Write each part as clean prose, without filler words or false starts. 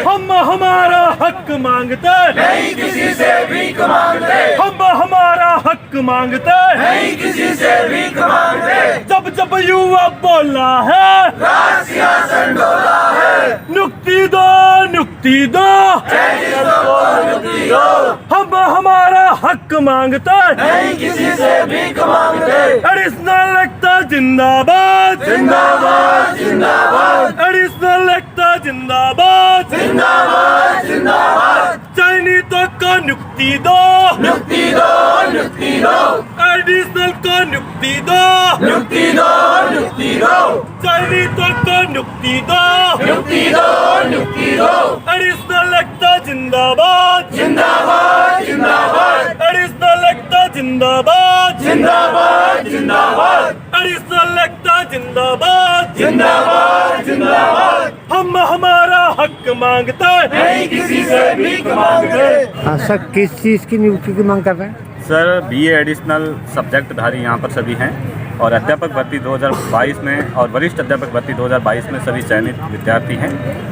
हम हमारा हक मांगते, नहीं किसी से भीख मांगते, हम हमारा हक मांगते, नहीं किसी से भीख मांगते। जब जब युवा बोला है, राज सिंहासन डोला है, नियुक्ति दो, नियुक्ति दो, चैनिस्टों को नियुक्ति दो, हम हमारा हक मांगते, नहीं किसी से भीख मांगते। एडिशनल एकता जिंदाबाद, जिंदाबाद जिंदाबाद एडिशनल एकता जिंदाबाद, जिंदाबाद जिंदाबाद। चयनितों को नियुक्ति दो, नियुक्ति दो, नियुक्ति दो, एडिशनल को नियुक्ति दो, नियुक्ति दो, नियुक्ति दो, चयनितों को नियुक्ति दो, नियुक्ति दो, नियुक्ति दो। एडिशनल एकता जिंदाबाद, जिंदाबाद जिंदाबाद, एडिशनल एकता जिंदाबाद, जिंदाबाद जिंदाबाद, एडिशनल एकता जिंदाबाद, जिंदाबाद जिंदाबाद। हम हमारा हक मांगते, नहीं किसी से भीख मांगते। हाँ सर, किस चीज़ की नियुक्ति की मांग कर रहे हैं? सर बीए एडिशनल सब्जेक्टधारी यहाँ पर सभी हैं और अध्यापक भर्ती 2022 में और वरिष्ठ अध्यापक भर्ती 2022 में सभी चयनित विद्यार्थी हैं।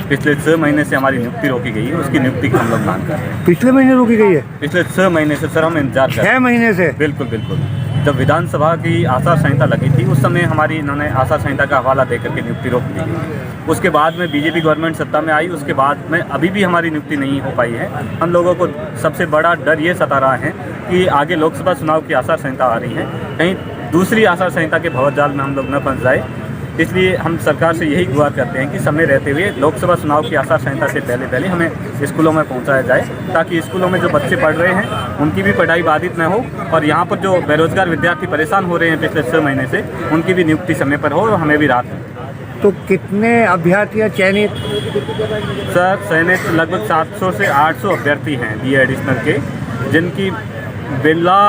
पिछले 6 महीने से हमारी नियुक्ति रोकी गई है, उसकी नियुक्ति की हम लोग मांग कर रहे हैं। पिछले महीने रोकी गई है? पिछले 6 महीने से सर हम इंतजार कर रहे 6 हैं। महीने से? बिल्कुल बिल्कुल। जब विधानसभा की आचार संहिता लगी थी उस समय हमारी इन्होंने आचार संहिता का हवाला देकर के नियुक्ति रोक दी गई। उसके बाद में बीजेपी गवर्नमेंट सत्ता में आई, उसके बाद में अभी भी हमारी नियुक्ति नहीं हो पाई है। हम लोगों को सबसे बड़ा डर ये सता रहा है कि आगे लोकसभा चुनाव की आचार संहिता आ रही है, कहीं दूसरी आचार संहिता के भंवरजाल में हम लोग न फंस जाए। इसलिए हम सरकार से यही गुहार करते हैं कि समय रहते हुए लोकसभा चुनाव की आचार संहिता से पहले हमें स्कूलों में पहुंचाया जाए, ताकि स्कूलों में जो बच्चे पढ़ रहे हैं उनकी भी पढ़ाई बाधित न हो और यहाँ पर जो बेरोजगार विद्यार्थी परेशान हो रहे हैं पिछले 6 महीने से, उनकी भी नियुक्ति समय पर हो और हमें भी राहत मिले। तो कितने अभ्यर्थी चयनित? सर चयनित लगभग 700 से 800 अभ्यर्थी हैं बीए एडिशनल के, जिनकी बिरला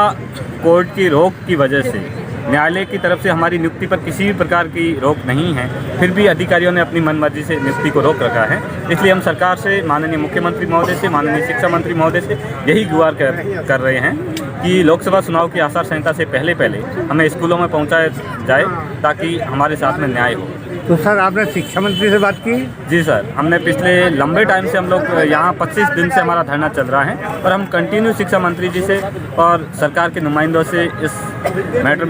कोर्ट की रोक की वजह से, न्यायालय की तरफ से हमारी नियुक्ति पर किसी भी प्रकार की रोक नहीं है, फिर भी अधिकारियों ने अपनी मनमर्जी से नियुक्ति को रोक रखा है। इसलिए हम सरकार से, माननीय मुख्यमंत्री महोदय से, माननीय शिक्षा मंत्री महोदय से यही गुहार कर रहे हैं कि लोकसभा चुनाव की आचार संहिता से पहले हमें स्कूलों में पहुंचाया जाए, ताकि हमारे साथ में न्याय हो। तो सर आपने शिक्षा मंत्री से बात की? जी सर, हमने पिछले लंबे टाइम से हम लोग यहाँ 25 दिन से हमारा धरना चल रहा है और हम कंटिन्यू शिक्षा मंत्री जी से और सरकार के नुमाइंदों से इस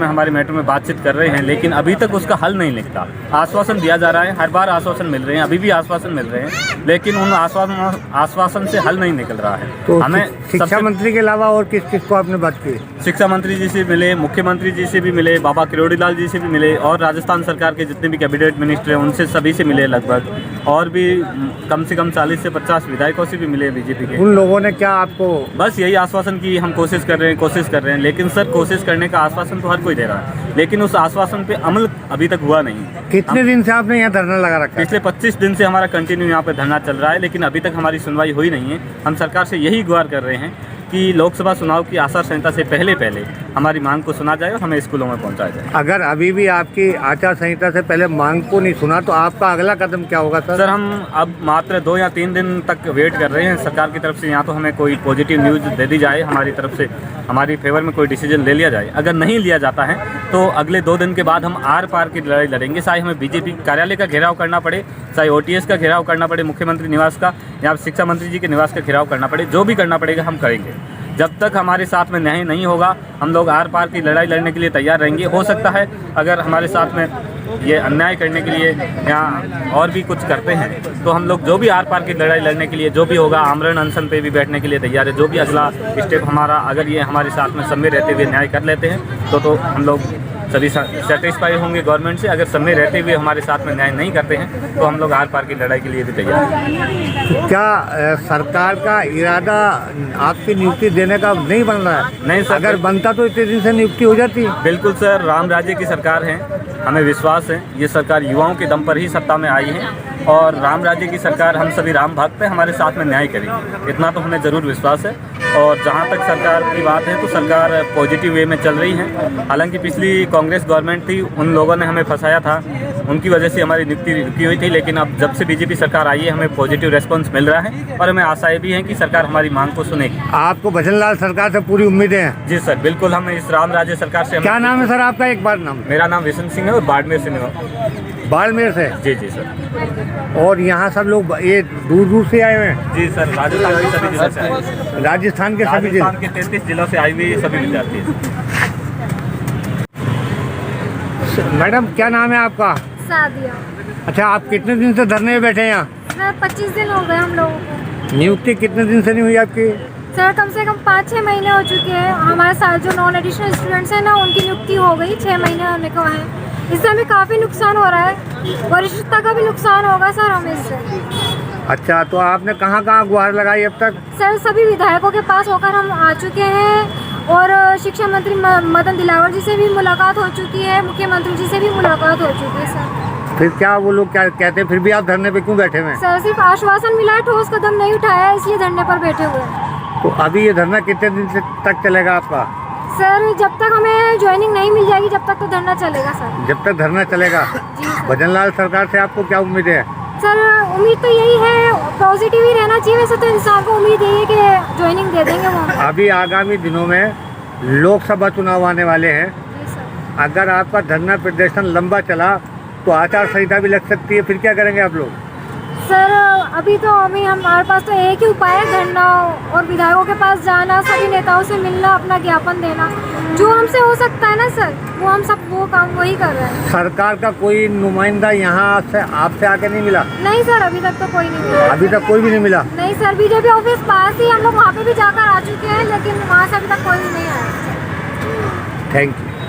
हमारे मैटर में बातचीत कर रहे हैं, लेकिन अभी तक उसका हल नहीं निकला। आश्वासन दिया जा रहा है, हर बार आश्वासन मिल रहे हैं, अभी भी आश्वासन मिल रहे हैं, लेकिन उन आश्वासन से हल नहीं निकल रहा है। तो हमें शिक्षा मंत्री के अलावा और किस किस को आपने बात की? शिक्षा मंत्री जी से मिले, मुख्यमंत्री जी से भी मिले, बाबा किरोड़ी लाल जी से भी मिले और राजस्थान सरकार के जितने भी कैबिनेट मिनिस्टर हैं उनसे सभी से मिले लगभग, और भी कम से कम 40 से 50 विधायकों से भी मिले बीजेपी के। उन लोगों ने क्या आपको? बस यही आश्वासन की हम कोशिश कर रहे हैं, लेकिन सर कोशिश करने का आश्वासन तो हर कोई दे रहा है, लेकिन उस आश्वासन पे अमल अभी तक हुआ नहीं। कितने दिन से आपने यहाँ धरना लगा रखा है? पिछले 25 दिन से हमारा कंटिन्यू यहाँ पे धरना चल रहा है, लेकिन अभी तक हमारी सुनवाई हुई नहीं है। हम सरकार से यही गुहार कर रहे हैं कि लोकसभा चुनाव की आचार संहिता से पहले हमारी मांग को सुना जाए और हमें स्कूलों में पहुंचाया जाए। अगर अभी भी आपकी आचार संहिता से पहले मांग को नहीं सुना तो आपका अगला कदम क्या होगा सर? सर हम अब मात्र 2 या 3 दिन तक वेट कर रहे हैं सरकार की तरफ से, या तो हमें कोई पॉजिटिव न्यूज़ दे दी जाए हमारी तरफ से, हमारी फेवर में कोई डिसीजन ले लिया जाए। अगर नहीं लिया जाता है तो अगले 2 दिन के बाद हम आर पार की लड़ाई लड़ेंगे, चाहे हमें बीजेपी कार्यालय का घेराव करना पड़े, चाहे OTS का घेराव करना पड़े, मुख्यमंत्री निवास का या शिक्षा मंत्री जी के निवास का घेराव करना पड़े, जो भी करना पड़ेगा हम करेंगे। जब तक हमारे साथ में न्याय नहीं होगा हम लोग आर पार की लड़ाई लड़ने के लिए तैयार रहेंगे। हो सकता है अगर हमारे साथ में ये अन्याय करने के लिए या और भी कुछ करते हैं तो हम लोग जो भी आर पार की लड़ाई लड़ने के लिए जो भी होगा, आमरण अनशन पे भी बैठने के लिए तैयार है। जो भी अगला स्टेप हमारा, अगर ये हमारे साथ में समय रहते हुए न्याय कर लेते हैं तो हम लोग सभी सेटिस्फाई होंगे गवर्नमेंट से। अगर समय रहते हुए हमारे साथ में न्याय नहीं करते हैं तो हम लोग आर पार की लड़ाई के लिए भी तैयार हैं। तो क्या सरकार का इरादा आपकी नियुक्ति देने का नहीं बन रहा है? नहीं सर, अगर बनता तो इतने दिन से नियुक्ति हो जाती है। बिल्कुल सर, राम राज्य की सरकार है, हमें विश्वास है ये सरकार युवाओं के दम पर ही सत्ता में आई है और राम राज्य की सरकार, हम सभी राम भक्त हैं, हमारे साथ में न्याय करेगी, इतना तो हमें ज़रूर विश्वास है। और जहाँ तक सरकार की बात है तो सरकार पॉजिटिव वे में चल रही है। हालांकि पिछली कांग्रेस गवर्नमेंट थी, उन लोगों ने हमें फंसाया था, उनकी वजह से हमारी नियुक्ति रुकी हुई थी, लेकिन अब जब से बीजेपी सरकार आई है हमें पॉजिटिव रेस्पॉन्स मिल रहा है और हमें आशाएं भी हैं कि सरकार हमारी मांग को सुनेगी। आपको भजन लाल सरकार से पूरी उम्मीदें हैं? जी सर, बिल्कुल। हम इस राम राज्य सरकार से। क्या नाम है सर आपका? एक बार नाम। मेरा नाम विशन सिंह है और बाड़मेर से बाड़मेर से। जी जी सर। और यहाँ सब लोग ये दूर दूर से आए हुए हैं। जी सर, राजस्थान के सभी जिलों से आए। राजस्थान के सभी जिले। राजस्थान के 33 जिलों से आई हुई सभी विद्यार्थी हैं। मैडम क्या नाम है आपका? सादिया। अच्छा, आप कितने दिन से धरने में बैठे हैं यहाँ? सर 25 दिन हो गए हम लोगों को। नियुक्ति कितने दिन से नहीं हुई आपकी? सर कम से कम 5-6 महीने हो चुके हैं। हमारे साथ जो नॉन एडिशनल स्टूडेंट्स हैं ना, उनकी नियुक्ति हो गई, 6 महीने होने को है। इससे हमें काफ़ी नुकसान हो रहा है, वरिष्ठता का भी नुकसान होगा सर हमें इससे। अच्छा, तो आपने कहाँ कहाँ गुहार लगाई अब तक? सर सभी विधायकों के पास होकर हम आ चुके हैं और शिक्षा मंत्री मदन दिलावर जी से भी मुलाकात हो चुकी है, मुख्यमंत्री जी से भी मुलाकात हो चुकी है सर। फिर क्या वो लोग क्या कहते हैं, फिर भी आप धरने पे क्यों बैठे हुए हैं? सर सिर्फ आश्वासन मिला है, ठोस कदम नहीं उठाया है, इसलिए धरने पर बैठे हुए हैं। तो अभी ये धरना कितने दिन से तक चलेगा आपका? सर जब तक हमें ज्वाइनिंग नहीं मिल जाएगी, जब तक तो धरना चलेगा सर। जब तक धरना चलेगा। जी सर। भजनलाल सरकार से आपको क्या उम्मीद है? सर उम्मीद तो यही है, पॉजिटिव ही रहना चाहिए। वैसे तो इंसान को उम्मीद यही है कि ज्वाइनिंग दे देंगे वो। अभी आगामी दिनों में लोकसभा चुनाव आने वाले हैं। जी सर। अगर आपका धरना प्रदर्शन लंबा चला तो आचार संहिता भी लग सकती है, फिर क्या करेंगे आप लोग? सर अभी तो हमारे पास तो एक ही उपाय है, धरना और विधायकों के पास जाना, सभी नेताओं से मिलना, अपना ज्ञापन देना। जो हमसे हो सकता है ना सर, वो हम सब वो काम वही कर रहे हैं। सरकार का कोई नुमाइंदा यहाँ से आपसे आके नहीं मिला? नहीं सर, अभी तक तो कोई नहीं मिला। अभी तक कोई भी नहीं मिला? नहीं सर, बीजेपी ऑफिस पास ही, हम लोग वहाँ पे भी जाकर आ चुके हैं, लेकिन वहाँ से अभी तक कोई नहीं आया। Thank you.